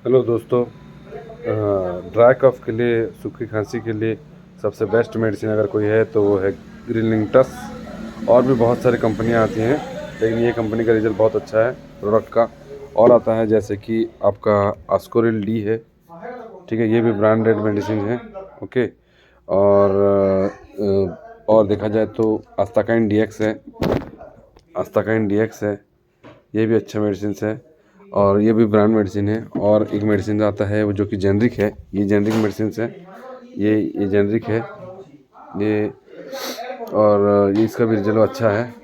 Hello दोस्तों। Dry cough के लिए, सूखी खांसी के लिए सबसे बेस्ट मेडिसिन अगर कोई है तो वो है ग्रिलिंगटस। और भी बहुत सारी कंपनियां आती हैं, लेकिन ये कंपनी का रिजल्ट बहुत अच्छा है प्रोडक्ट का। और आता है जैसे कि आपका अस्कोरिल डी है, ठीक है, ये भी ब्रांडेड मेडिसिन है। ओके। और देखा जाए तो अस्ताकाइन डीएक्स है, अस्ताकाइन डीएक्स है, ये भी अच्छा मेडिसिन है और ये भी ब्रांड मेडिसिन है। और एक मेडिसिन आता है वो जो कि जेनरिक है, ये जेनरिक मेडिसिन है, ये जेनरिक है ये। और ये इसका भी रिजल्ट अच्छा है।